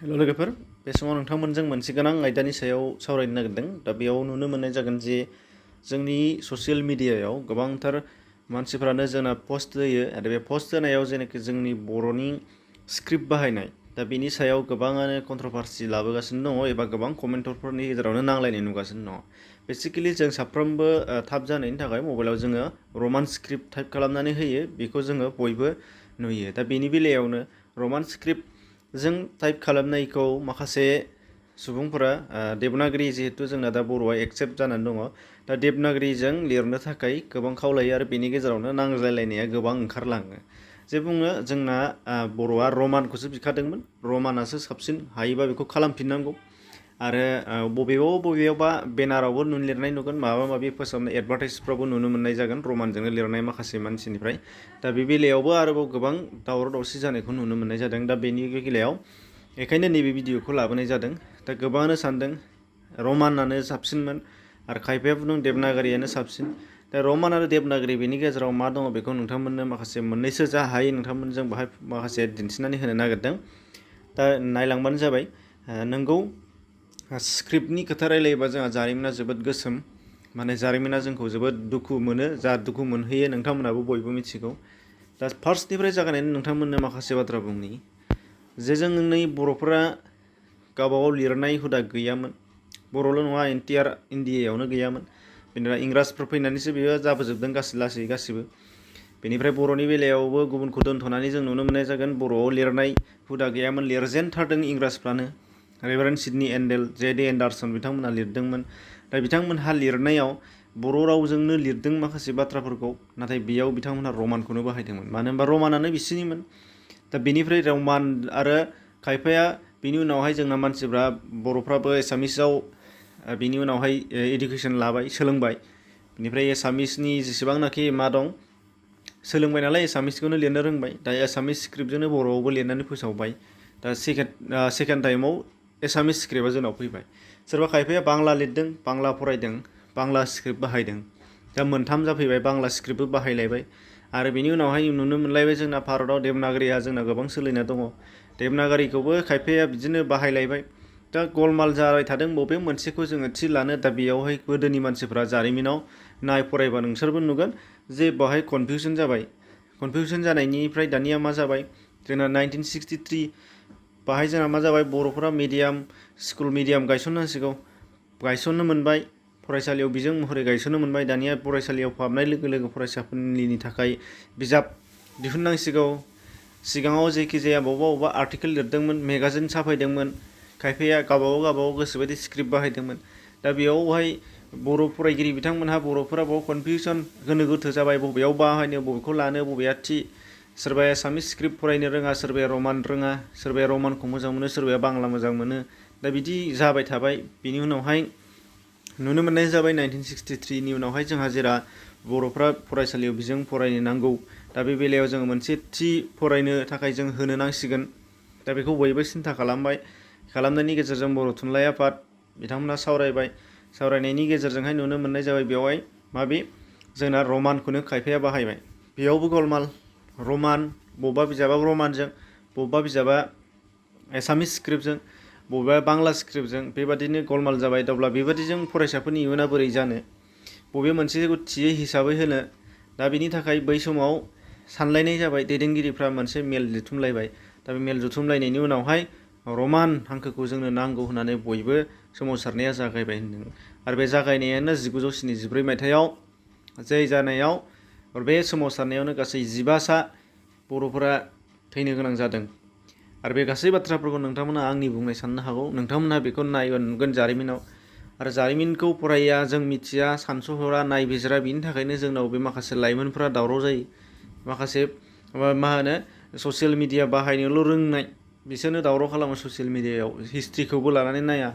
हेल' लोगोफोर बे समाव नोंथांमोनजों मोनसे गोनां आयदानि सायाव सावरायनो नागिरदों दा बेयाव नुनो मोननाय जागोन जे जोंनि ससियेल मिडियायाव गोबांथार मानसिफोरानो जोंना पस्ट होयो आरो बे पस्ट होनायाव जेनाखि जोंनि बर'नि स्क्रिप्ट बाहायनाय दा बेनि सायाव गोबाङानो कन्ट्रभार्सि लाबोगासिनो दङ एबा गोबां कमेन्टरफोरनि गेजेरावनो नांलायनाय नुगासिनो दङ बेसिकेलि जों साफ्रोमबो थाब जानायनि थाखाय मबाइलाव जोङो रमान स्क्रिप्ट टाइप खालामनानै होयो बेखौ जोङो बयबो नुयो दा बेनि बेलायावनो रमान स्क्रिप्ट जों टाइप खालामनायखौ माखासे सुबुंफोरा देबनागरि जिहेतु जोंना दा बर'आ एक्सेप्ट जानानै दङ दा देबनागरिजों लिरनो थाखाय गोबां खावलायो आरो बेनि गेजेरावनो नांज्लायलायनाया गोबां ओंखारलाङो जे बुङो जोंना बर'आ रमानखौसो बिखादोंमोन रमानासो साबसिन हायोबा बेखौ खालामफिननांगौ आरो बबेयावबा बेनारावबो लिरनाय नुगोन माबा माबि फोसावनाय एडभार्टाइजफ्रावबो नुनो मोननाय जागोन रमानजोंनो लिरनाय माखासे मानसिनिफ्राय दा बे बेलायावबो आरोबाव गोबां दावराव दावसि जानायखौ नुनो मोननाय जादों दा बेनि बेलायाव बेखायनो नैबे भिडिअखौ लाबोनाय जादों दा गोबाङानो सानदों रमानानो साबसिनमोन आरो खायफाया बुंदों देबनागरियानो साबसिन दा रमान आरो देबनागरि बेनि गेजेराव मा दङ बेखौ नोंथांमोननो माखासे मोननैसो जा हायो नोंथांमोनजों बाहाय माखासे दिन्थिनानै होनो नागिरदों दा नायलांबानो जाबाय नोंगौ स्क्रिप्टनि खोथा रायलायोबा जोंहा जारिमिना जोबोद गोसोम माने जारिमिना जोंखौ जोबोद दुखु मोनो जा दुखु मोनहोयो नोंथांमोनाबो बयबो मिथिगौ दा फार्स्टनिफ्राय जागायनानै नोंथांमोननो माखासे बाथ्रा बुंनि जे जोंनि बर'फोरा गावबागाव लिरनाय हुदा गैयामोन बर'ल' नङा एन्टियार इन्डियायावनो गैयामोन बेनिफ्राय इंराजफोर फैनानैसो बेयो जाबोजोबदों लासै गासिबो बेनिफ्राय बर'नि बेलायावबो गुबुनखौ दोनथ'नानै जों नुनो मोननाय जागोन बर'आव लिरनाय हुदा गैयामोन लिरजेनथारदों इंराजफ्रानो रेभारेन्ड सिडनी एन्डेल जे.डि. एन्डारसन बिथांमोनहा लिरदोंमोन दा बिथांमोनहा लिरनायाव बर' रावजोंनो लिरदों माखासे बाथ्राफोरखौ नाथाय बेयाव बिथांमोनहा रमानखौनो बाहायदोंमोन मानो होनबा रमानानो बिसिनिमोन दा बेनिफ्राय रमान आरो खायफाया बिनि उनावहाय जोंना मानसिफ्रा बर'फ्राबो एसामिसाव बिनि उनावहाय इडुकेसन लाबाय सोलोंबाय बेनिफ्राय एसामिसनि जेसेबांनाखि मा दं सोलोंबाय नालाय एसामिसखौनो लिरनो रोंबाय दा एसामिस स्क्रिप्टजोंनो बर'आवबो लिरनानै फोसावबाय दा सेकेन्ड टाइमाव एसामिस स्क्रिप्टआ जोंनाव फैबाय सोरबा खायफाया बांला लिरदों बांला फरायदों बांला स्क्रिप्ट बाहायदों दा मोनथाम जाफैबाय बांला स्क्रिप्टबो बाहायलायबाय आरो बिनि उनावहाय नुनो मोनलायबाय जोंना भारताव देबनागरिया जोंना गोबां सोलिना दङ देबनागरिखौबो खायफाया बिदिनो बाहायलायबाय दा गलमाल जाबाय थादों बबे मोनसेखौ जोङो थि लानो दा बेयावहाय गोदोनि मानसिफ्रा जारिमिनाव फरायबा नोंसोरबो नुगोन जे बाहाय कनफिउसन जाबाय कनफिउसन जानायनिफ्राय दानिया मा जाबाय जोंना 1963 बाहाय जोंना मा जाबाय बर'फोरा मिडियाम स्कुल मिडियाम गायसननांसिगौ गायसननो मोनबाय फरायसालियाव बिजों महरै गायसननो मोनबाय दानिया फरायसालियाव हाबनाय लोगो लोगो फरायसाफोरनि थाखाय बिजाब दिहुननांसिगौ सिगाङाव जायखिजाया बबेबा आर्टिकेल लिरदोंमोन मेगाजिन साफायदोंमोन खायफाया गावबागाव गोसोबायदि स्क्रिप्ट बाहायदोंमोन दा बेयावहाय बर' फरायगिरि बिथांमोनहा बर'फोरा बाव कनफिउसन गोनो गोथो जाबाय बबेयाव बाहायनो बबेखौ लानो बबेया थि सोरबाया एसामिस स्क्रिप्ट फरायनो रोङा सोरबाया रमान रोङा सोरबाया रमानखौ मोजां मोनो सोरबाया बांला मोजां मोनो दा बिदि जाबाय थाबाय बिनि उनावहाय नुनो मोननाय जाबाय 1963 नि उनावहाय जोंहा जेरा बर'फ्रा फरायसालियाव बिजों फरायनो नांगौ दा बे बेलायाव जोङो मोनसे थि फरायनो थाखाय जों होनो नांसिगोन दा बेखौ बयबो सिन्था खालामबाय खालामनायनि गेजेरजों बर' थुनलाइ आफाद बिथांमोना सावरायबाय सावरायनायनि गेजेरजोंहाय नुनो मोननाय जाबाय बेवहाय माबे जोंना रमानखौनो खायफाया बाहायबाय बेयावबो गलमाल रमान बबेबा बिजाबा रमानजों बबेबा बिजाबा एसामिस स्क्रिप्टजों बबेबा बांला स्क्रिप्टजों बेबादिनो गलमाल जाबाय अब्ला बेबादिजों फरायसाफोरनि इयुना बोरै जानो बबे मोनसेखौ थियै हिसाबै होनो दा बेनि थाखाय बै समाव सानलायनाय जाबाय दैदेनगिरिफ्रा मोनसे मेल जुथुमलायबाय दा बे मेल जुथुमलायनायनि उनावहाय रमान हांखोखौ जोंनो नांगौ होननानै बयबो सोमावसारनाया जागायबाय होनदों आरो बे जागायनायानो 1974 मायथाइयाव जाय जानायाव बे सोमावसारनायावनो गासै 15सा बर'फोरा थैनो गोनां जादों आरो बे गासै बाथ्राफोरखौ नोंथांमोना आंनि बुंनाय साननो हागौ नोंथांमोनहा बेखौ नायबा नुगोन जारिमिनाव आरो जारिमिनखौ फराया जों मिथिया सानस'हरा नायबिजिरा बिनि थाखायनो जोंनाव बे माखासे लाइमोनफोरा दावराव जायो माखासे मा होनो ससियेल मिडिया बाहायनोल' रोंनाय बिसोरनो दावराव खालामो ससियेल मिडियायाव हिस्ट्रिखौबो लानानै नाया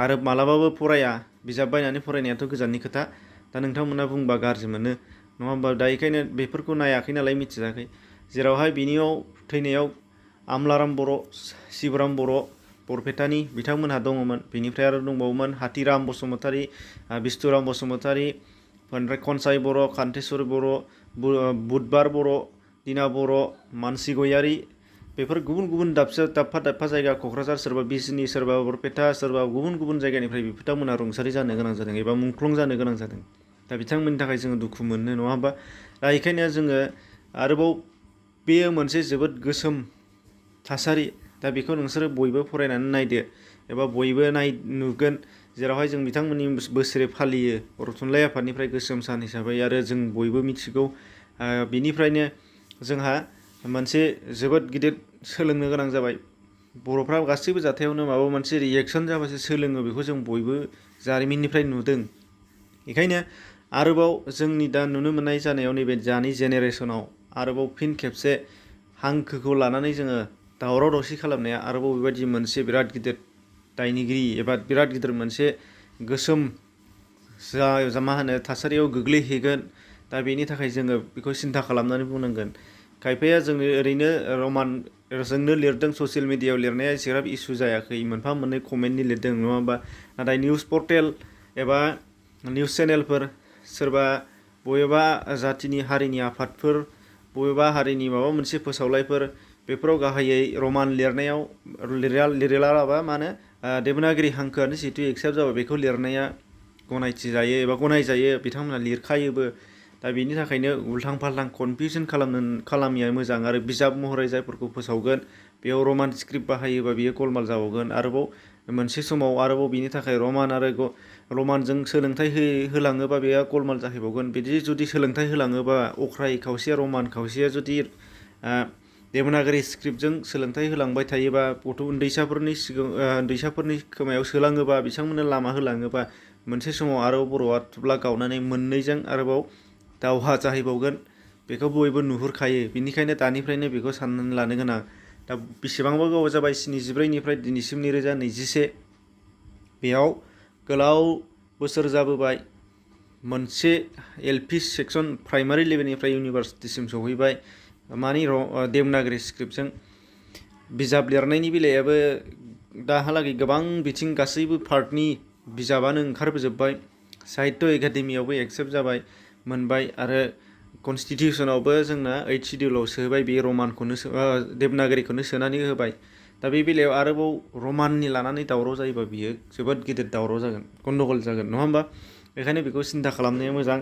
आरो मालाबाबो फराया बिजाब बायनानै फरायनायाथ' गोजाननि खोथा दा नोंथांमोना बुंबा गाज्रि मोनो नङा होमबा दा बेखायनो बेफोरखौ नायाखै नालाय मिथियाखै जेरावहाय बिनियाव थैनायाव आमलाराम बर' शिबराम बर' बरपेटानि बिथांमोनहा दङमोन बेनिफ्राय आरो दंबावोमोन हाथिराम बसुमतारी बिष्टुराम बसुमतारी ओमफ्राय खनसाय बर' कान्तेस्वर बर' बुधबार बर' दिना बर' मानसि गयारि बेफोर गुबुन गुबुन दाबफा जायगा क'क्राझार सोरबा बिजनि सोरबा बरपेटा सोरबा गुबुन गुबुन जायगानिफ्राय बिथांमोना रुंसारि जानो गोनां जादों एबा मुंख्लं जानो गोनां जादों। दा बिथांमोननि थाखाय जोङो दुखु मोनो नङा होमबा? दा बेखायनो जोङो आरोबाव बेयो मोनसे जोबोद गोसोम थासारि। दा बेखौ नोंसोरो बयबो फरायनानै नायदो एबा बयबो नुगोन, जेरावहाय जों बिथांमोननि बोसोरै फालियो बर' थुनलाइ आफादनिफ्राय गोसोम सान हिसाबै, आरो जों बयबो मिथिगौ बिनिफ्रायनो जोंहा मोनसे जोबोद गिदिर सोलोंनो गोनां जाबाय। बर'फ्रा गासैबो जाथायावनो माबा मोनसे रियेक्सन जाबासो सोलोङो, बेखौ जों बयबो जारिमिननिफ्राय नुदों। बेखायनो आरोबाव जोंनि दा नुनो मोननाय जानायाव नैबे दानि जेनेरेसनाव आरोबाव फिन खेबसे हांखोखौ लानानै जोङो दावराव दावसि खालामनाया आरोबाव बेबायदि मोनसे बिराद गिदिर दायनिगिरि एबा बिराद गिदिर मोनसे गोसोम मा होनो थासारियाव गोग्लैहैगोन। दा बेनि थाखाय जोङो बेखौ सिन्था खालामनानै बुंनांगोन। खायफाया जोङो ओरैनो रमानजोंनो लिरदों, ससियेल मिडियायाव लिरनाया एसेग्राब इसु जायाखै, मोनफा मोननै कमेन्टनि लिरदों नङा होमबा? नाथाय निउस पर्टेल एबा निउस चेनेलफोर, सोरबा बबेबा जातिनि हारिनि आफादफोर, बबेबा हारिनि माबा मोनसे फोसावलायफोर, बेफोराव गाहायै रमान लिरनायाव लिरलाबा मा होनो देबनागिरि हांखोआनो जिहेतु एक्सेप्ट जाबाय, बेखौ लिरनाया गनायथि जायो एबा गनायजायो, बिथांमोना लिरखायोबो। दा बेनि थाखायनो उल्थां फाल्थां कनफिउसन खालामिया मोजां। आरो बिजाब महरै जायफोरखौ फोसावगोन बेयाव रमान स्क्रिप्ट बाहायोबा बियो गलमाल जाबावगोन। आरोबाव मोनसे समाव आरोबाव बिनि थाखाय रमानजों सोलोंथाइ होलाङोबा बेयो गलमाल जाहैबावगोन। बिदि जुदि सोलोंथाइ होलाङोबा अख्राय खावसेया रमान खावसेया जुदि देबनागिरि स्क्रिप्टजों सोलोंथाइ होलांबाय थायोबा, गथ' उन्दैसाफोरनि खोमायाव सोलाङोबा, बिथांमोननो लामा होलाङोबा, मोनसे समाव आरोबाव बर'आ थुब्ला गावनानै मोननैजों आरोबाव दावहा जाहैबावगोन। बेखौ बयबो नुहुरखायो। बिनिखायनो दानिफ्रायनो बेखौ साननानै लानो गोनां। दा बेसेबांबा गोबाव जाबाय, 77निफ्राय दिनैसिम 2021, बेयाव गोलाव बोसोर जाबोबाय। मोनसे LP सेक्सन प्राइमारि लेभेलनिफ्राय इउनिभार्सिटिसिम सहैबाय मानि देबनागिरि स्क्रिप्टजों। बिजाब लिरनायनि बेलायाबो दाहालागै गोबां बिथिं गासैबो पार्टनि बिजाबानो ओंखारबोजोब्बाय। साहित्य एकाडेमियावबो एक्सेप्ट जाबाय, मोनबाय, आरो कनस्टिटिउसनावबो जोंना 8 सिडिउलाव सोबाय, बे रमानखौनो देबनागिरिखौनो सोनानै होबाय। दा बे बेलायाव आरोबाव रमाननि लानानै दावराव जायोबा बियो जोबोद गिदिर दावराव जागोन, गन्दगल जागोन नङा होमबा? बेखायनो बेखौ सिन्था खालामनाया मोजां।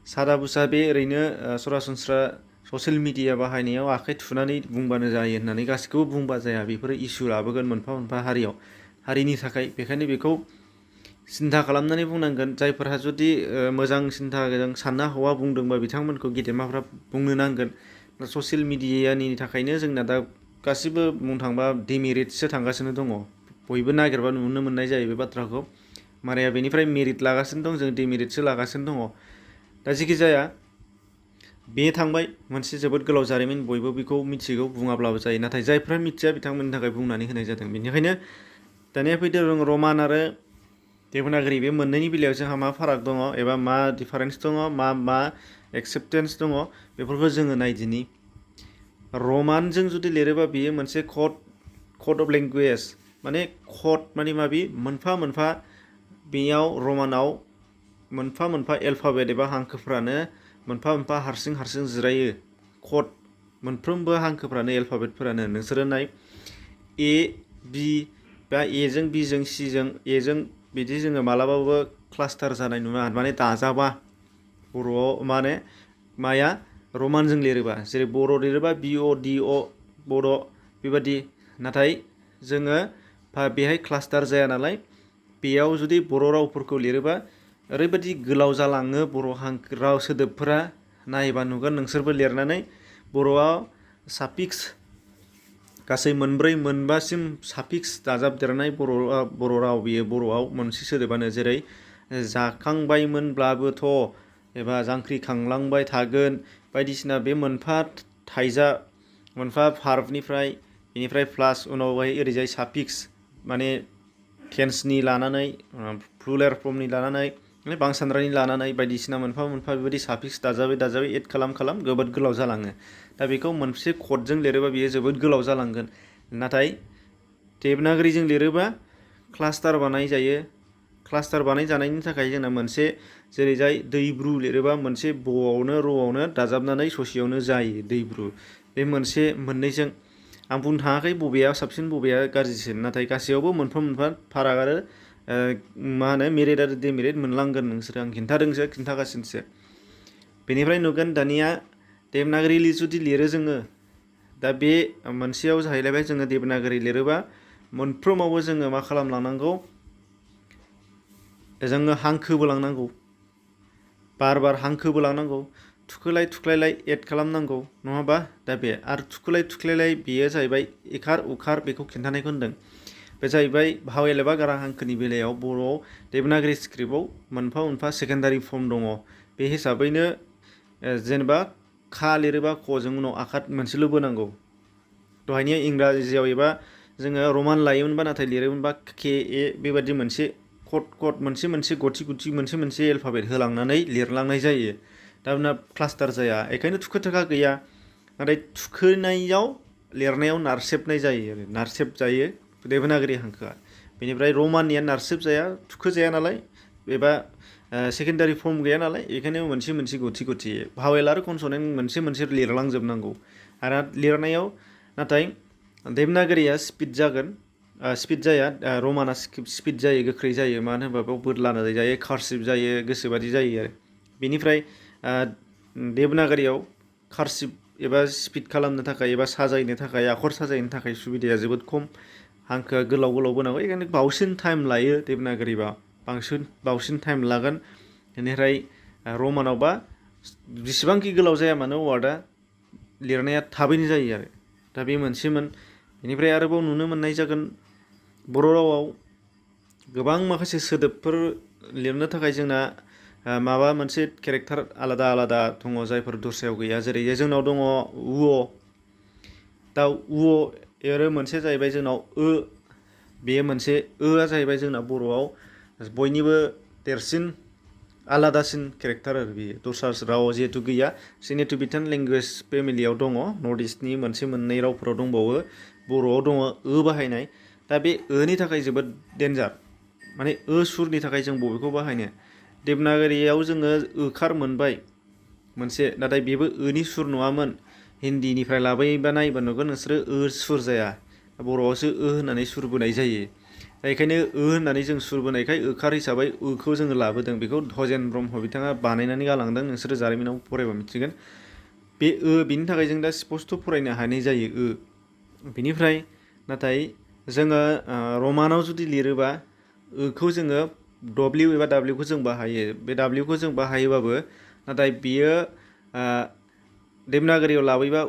सादा बुसा बे ओरैनो सरासनस्रा ससियेल मिडिया बाहायनायाव आखाइ थुनानै बुंबानो जायो होननानै गासिखौबो बुंबा जाया। बेफोरो इसु लाबोगोन मोनफा मोनफा हारिनि थाखाय। बेखायनो बेखौ सिन्था खालामनानै बुंनांगोन। जायफोरहा जुदि मोजां सिन्थाजों सानना हवा बुंदोंबा बिथांमोनखौ गेदेमाफ्रा बुंनो नांगोन। ससियेल मिडियानि थाखायनो जोंना दा गासिबो बुंनो थांबा डिमेरिटसो थांगासिनो दङ। बयबो नागिरबा नुनो मोननाय जायो बे बाथ्राखौ। माराया बेनिफ्राय मेरिट लागासिनो दं, जों डिमेरिटसो लागासिनो दङ। दा जेखि जाया बे थांबाय, मोनसे जोबोद गोलाव जारिमिन, बयबो बेखौ मिथिगौ, बुङाब्लाबो जायो। नाथाय जायफ्रा मिथिया बिथांमोननि थाखाय बुंनानै होनाय जादों। बेनिखायनो दानिया फैदो रमान आरो देबनागिरि बे मोननैनि बेलायाव जोंहा मा फाराग दङ एबा मा डिफारेन्स दङ, मा एक्सेप्टेन्स दङ, बेफोरखौ जोङो नायदिनि। रमानजों जुदि लिरोबा बियो मोनसे कड अफ लेंगुवेज, माने कड माने माबि मोनफा मोनफा, बेयाव रमानाव मोनफा मोनफा एल्फाबेट एबा हांखोफ्रानो मोनफा मोनफा हारसिं जिरायो। कड, मोनफ्रोमबो हांखोफ्रानो एल्फाबेटफोरानो। नोंसोरो नाय, ए बि बा एजों बिजों सिजों एजों बिदि जोङो मालाबाबो क्लास्टार जानाय नुवा, माने दाजाबा बर'आव माने माया रमानजों लिरोबा। जेरै बर' लिरोबा BODO बड' बेबादि। नाथाय जोङो बेहाय क्लास्टार जाया नालाय, बेयाव जुदि बर' रावफोरखौ लिरोबा ओरैबायदि गोलाव जालाङो बर' राव सोदोबफोरा। नायबा नुगोन नोंसोरबो लिरनानै, बर'आव साफिक्स गासै मोनबासिम साफिक्स दाजाबदेरनाय बर' राव बियो। बर'आव मोनसे सोदोबानो, जेरै जाखांबायमोनब्लाबोथ' एबा जांख्रिखांलांबाय थागोन बायदिसिना, बे मोनफा थाइजा, मोनफा भार्बनिफ्राय बेनिफ्राय प्लास उनावहाय ओरैजाय साफिक्स, माने टेन्सनि लानानै, प्लुरेल फर्मनि लानानै, बांसानद्रानि लानानै बायदिसिना मोनफा मोनफा बेबायदि साफिक्स दाजाबै एड खालाम जोबोद गोलाव जालाङो। दा बेखौ मोनसे क'डजों लिरोबा बियो जोबोद गोलाव जालांगोन। नाथाय देबनागिरिजों लिरोबा क्लास्टार बानायजायो। क्लास्टार बानायजानायनि थाखाय जोंना मोनसे, जेरैजाय दैब्रु लिरोबा मोनसे ब'आवनो र'आवनो दाजाबनानै ससेयावनो जायो दैब्रु। बे मोनसे मोननैजों आं बुंनो थाङाखै बबेया साबसिन बबेया गाज्रिसिन, नाथाय गासैयावबो मोनफा मोनफा फाराग आरो मा होनो मेरिट आरो डिमेरिट मोनलांगोन नोंसोरो, आं खिन्थागासिनोसो। बेनिफ्राय नुगोन दानिया देबनागरि जुदि लिरो जोङो, दा बे मोनसेयाव जाहैलायबाय जोङो देबनागरि लिरोबा मोनफ्रोमावबो जोङो मा खालामलांनांगौ, जोङो हांखोबो लांनांगौ, बार हांखोबो लांनांगौ, थुखोलाय एड खालामनांगौ, नङाबा? दा बे आरो थुखोलाय बेयो जाहैबाय एखार उखार बेखौ खिन्थानायखौ होनदों। बे जाहैबाय भावेल एबा गारां हांखोनि बेलायाव बर'आव देबनागरि स्क्रिप्टआव मोनफा मोनफा सेकेन्डारि फर्म दङ। बे हिसाबैनो जेनेबा खा लिरोबा ख'जों उनाव आखार मोनसेल' बोनांगौ। दहायनिया इंराजियाव एबा जोङो रमान लायोमोनबा नाथाय लिरोमोनबा के ए बेबादि मोनसे कड मोनसे गथि मोनसे एलफाबेट होलांनानै लिरलांनाय जायो। दा उनाव क्लास्टार जाया, बेखायनो थुखो थाखा गैया। नाथाय थुखोनायाव लिरनायाव नारसेबनाय जायो आरो नारसेब जायो देबनागरि हांखोआ। बेनिफ्राय रमाननिया नारसेब जाया, थुखो जाया नालाय, एबा सेकेन्डारि फर्म गैया नालाय, बेखायनो मोनसे गथि भावेल आरो कनसनेन्ट मोनसे लिरलांजोबनांगौ। आरो लिरनायाव नाथाय देबनागरिया स्पिड जागोन, स्पिड जाया, रमाना स्पिड जायो, गोख्रै जायो। मानो होनबा बेयाव बोदलाना जायो, कार्सिभ जायो, गोसोबादि जायो आरो। बेनिफ्राय देबनागरियाव कार्सिभ एबा स्पिड खालामनो थाखाय एबा साजायनो थाखाय, आखर साजायनो थाखाय सुबिदाया जोबोद खम, हांखोआ गोलाव बोनांगौ, बेखायनो बावसिन टाइम लायो। देबनागरिबा बावसिन टाइम लागोन। बेनिफ्राय रमानावबा जेसेबांखि गोलाव जाया मानो वार्डआ लिरनाया थाबैनो जायो आरो। दा बे मोनसेमोन। बेनिफ्राय आरोबाव नुनो मोननाय जागोन बर' रावाव गोबां माखासे सोदोबफोर लिरनो थाखाय जोंना माबा मोनसे केरेक्टार आलादा दङ जायफोर दस्रायाव गैया। जेरै जोंनाव दङ उ, दा उ आरो मोनसे जाहैबाय जोंनाव बेयो मोनसे आ जाहैबाय जोंना बर'आव बयनिबो देरसिन आलादासिन केरेक्टार आरो बेयो दस्रा रावाव जिहेतु गैया। जोंनि टिबेटान लेंगुवेज फेमिलियाव दङ, नर्थ इस्टनि मोननै रावफोराव दंबावो, बर'आव दङ बाहायनाय। दा बे नि थाखाय जोबोद डेन्जार, माने सुरनि थाखाय जों बबेखौ बाहायनो। देबनागरियाव जोङो ओखार मोनबाय मोनसे, नाथाय बेबो नि सुर नङामोन। हिन्दीनिफ्राय लाबोयोबा नायबा नुगोन नोंसोरो सुर जाया, बर'आवसो होननानै सुर बोनाय जायो। बेखायनो होननानै जों सुर बोनायखाय ओखार हिसाबै खौ जोङो लाबोदों। बेखौ धजेन ब्रह्म बिथाङा बानायनानै गालांदों, नोंसोरो जारिमिनाव फरायबा मिथिगोन। बे बिनि थाखाय जों दा स्पस्ट' फरायनो हानाय जायो बेनिफ्राय नाथाय जोङो रमानाव जुदि लिरोबा खौ जोङो डब्लिउ एबा डाब्लिउखौ जों बाहायो। बे डाब्लिउखौ जों बाहायोबाबो नाथाय बियो देबनागरियाव लाबोयोबा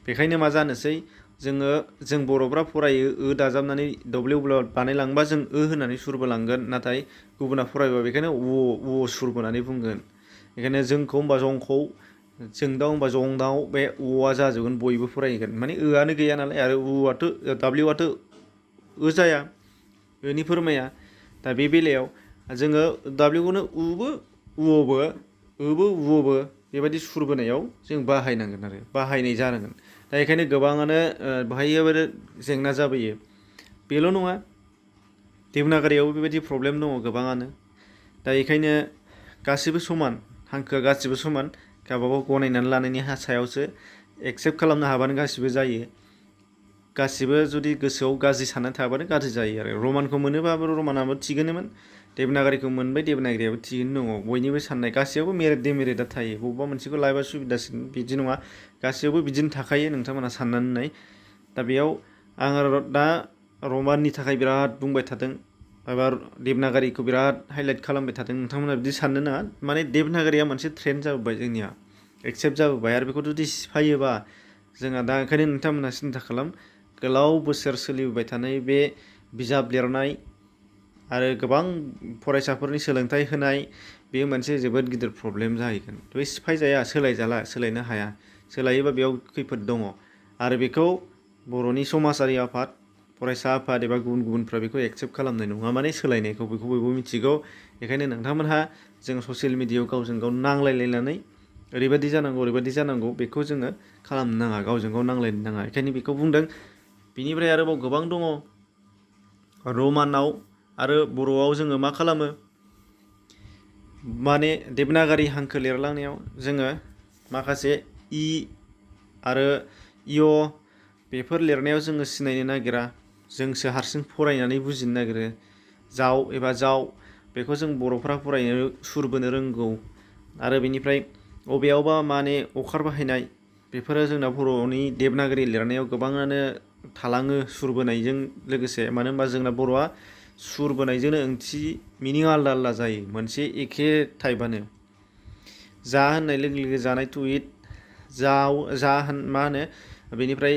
बेखायनो मा जानोसै, जों बर'फ्रा फरायो दाजाबनानै डब्लिउ बानायलांबा जों होननानै सुरबो लांगोन, नाथाय गुबुना फरायबा बेखायनो सुर बोनानै बुंगोन। बेखायनो जोंखौ होनबा जंखौ, जों दाउ होनबा जं दाउ, बे आ जाजोबगोन, बयबो फरायगोन। माने आनो गैया नालाय, आरो डाब्लिउआथ' जाया, नि फोरमाया। दा बे बेलायाव जोङो डाब्लिउखौनो उबो बेबायदि सुर बोनायाव जों बाहायनांगोन आरो बाहायनाय जानांगोन। दा बेखायनो गोबाङानो बाहाय जेंना जाबोयो। बेल' नङा, देबनागरियावबो बेबायदि प्रब्लेम दङ गोबाङानो। दा बेखायनो गासिबो समान, हांखोआ गासिबो समान, गावबागाव गनायनानै लानायनि सायावसो। एक्सेप्ट खालामनो हाबानो गासिबो जायो। गासिबो जुदि गोसोआव गाज्रि साननानै थाबानो गाज्रि जायो आरो। रमानखौ मोनोबाबो रमानाबो थिगोनोमोन, देबनागरिखौ मोनबाय, देबनागरियाबो थिगैनो दङ। बयनिबो साननाय गासैयावबो मेरिट डिमेरिटआ थायो। बबेबा मोनसेखौ लायोबा सुबिदासिन बिदि नङा, गासैयावबो बिदिनो थाखायो, नोंथांमोनहा साननानै नाय। दा बेयाव आङो दा रमाननि थाखाय बिराद बुंबाय थादों, एबा देबनागरिखौ बिराद हाइलाइट खालामबाय थादों। नोंथांमोना बिदि साननो नाङा, माने देबनागरिया मोनसे ट्रेन्ड जाबोबाय जोंनिया, एक्सेप्ट जाबोबाय। आरो बेखौ जुदि सिफायोबा जोंहा दा ओंखायनो नोंथांमोनहा सिन्था खालाम, गोलाव बोसोर सोलिबोबाय थानाय बे बिजाब लिरनाय आरो गोबां फरायसाफोरनि सोलोंथाइ होनाय, बेयो मोनसे जोबोद गिदिर प्रब्लेम जाहैगोन। बे सिफायजाया, सोलायनो हाया। सोलायोबा बेयाव खैफोद दङ। आरो बेखौ बर'नि समाजारि आफाद, फरायसा आफाद एबा गुबुनफ्रा बेखौ एक्सेप्ट खालामनाय नङा, माने सोलायनायखौ, बेखौ बयबो मिथिगौ। बेखायनो नोंथांमोनहा जों ससियेल मिडियायाव गावजों गाव नांलायलायनानै ओरैबायदि जानांगौ बेखौ जोङो खालामनो नाङा, गावजों गाव नांलायनो नाङा। बेखायनो बेखौ बुंदों। बिनिफ्राय आरोबाव गोबां दङ। रमानाव आरो बर'आव जोङो मा खालामो, माने देबनागरि हांखो लिरलांनायाव जोङो माखासे आरो बेफोर लिरनायाव जोङो सिनायनो नागिरा, जोंसो हारसिं फरायनानै बुजिनो नागिरो। जाव एबा जाव बेखौ जों बर'फ्रा फरायनो सुरबोनो रोंगौ। आरो बेनिफ्राय अबेयावबा माने अखार बाहायनाय बेफोरो जोंना बर'नि देबनागरि लिरनायाव गोबाङानो थालाङो सुरबोनायजों लोगोसे। मानो होनबा जोंना बर'आ सुरबोनायजोंनो ओंथि मिनिं आलदा आलदा जायो, मोनसे एखे टाइपआनो। जा होननाय लोगो लोगो जानाय टु इट, जाव जा मा होनो बेनिफ्राय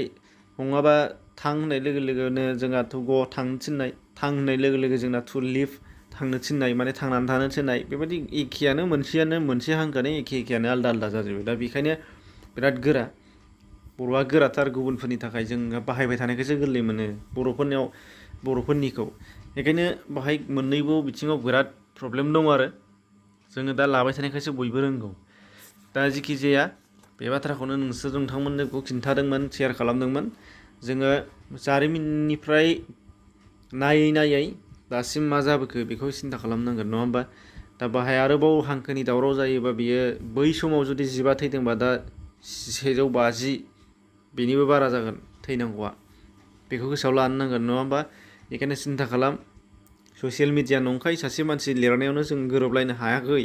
नङाबा थां होननाय लोगो लोगोनो जोंहा टु ग थांनो थिननाय, थां होननाय लोगो लोगो जोंना टु लिभ थांनो थिननाय माने थांनानै थानो थिननाय। बेबायदि एखेयानो मोनसेयानो, मोनसे हांखोआनो एखेयानो आलदा आलदा जाजोबो। दा बेखायनो बिराद गोरा, बर'आ गोराथार गुबुनफोरनि थाखाय। जों बाहायबाय थानायखौसो गोरलै मोनो बर'फोरनिखौ। बेखायनो बाहाय मोननैबो बिथिङाव बिराद प्रब्लेम दं आरो जोङो दा लाबाय थानायखायसो बयबो रोंगौ। दा जिखि जाया बे बाथ्राखौनो नोंथांमोननो खिन्थादोंमोन, शेयार खालामदोंमोन। जोङो जारिमिननिफ्राय नायै नायै दासिम मा जाबोखो बेखौ सिन्था खालामनांगोन, नङा होमबा? दा बाहाय आरोबाव हांखोनि दावराव जायोबा बियो बै समाव जुदि 10 थैदोंबा दा 150 बेनिबो बारा जागोन थैनांगौआ। बेखौ गोसोआव लानो नांगोन, नङा होमबा? बेखायनो सिन्था खालाम। ससियेल मिडिया नंखाय सासे मानसि लिरनायावनो जों गोरोबलायनो हायाखै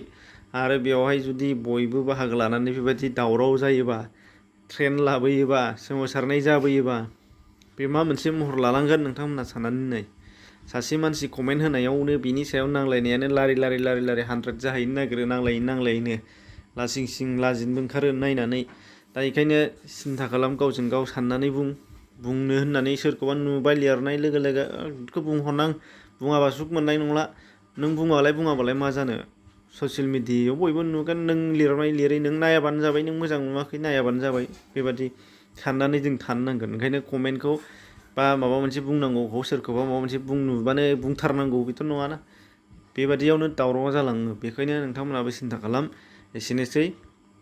आरो बेवहाय जुदि बयबो बाहागो लानानै बेबायदि दावराव जायोबा, ट्रेन्ड लाबोयोबा, सोमावसारनाय जाबोयोबा बे मा मोनसे महर लालांगोन नोंथांमोनहा साननानै नाय। सासे मानसि कमेन्ट होनायावनो बिनि सायाव नांलायनायानो लारि 100 जाहैनो नागिरो, नांलायैनो लासिं सिं लाजिनोबो ओंखारो नायनानै। दा बेखायनो सिन्था खालाम, गावजों गाव साननानै बुंनो होननानै सोरखौबा नुबाय लिरनाय लोगो लोगो बेखौ बुंहरनां, बुङाबा सुख मोननाय नंला। नों बुङाबालाय मा जानो? ससियेल मिडियायाव बयबो नुगोन, नों लिरनाय लिरै नों नायाबानो जाबाय, नों मोजां नुवाखै नायाबानो जाबाय, बेबादि साननानै जों थानो नांगोन। ओंखायनो कमेन्टखौ बा माबा मोनसे बुंनांगौखौ सोरखौबा माबा मोनसे नुबानो बुंथारनांगौ बेथ' नङाना। बेबादियावनो दावरावआ जालाङो। बेखायनो नोंथांमोनाबो सिन्था खालाम। एसेनोसै,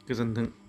गोजोन्थों।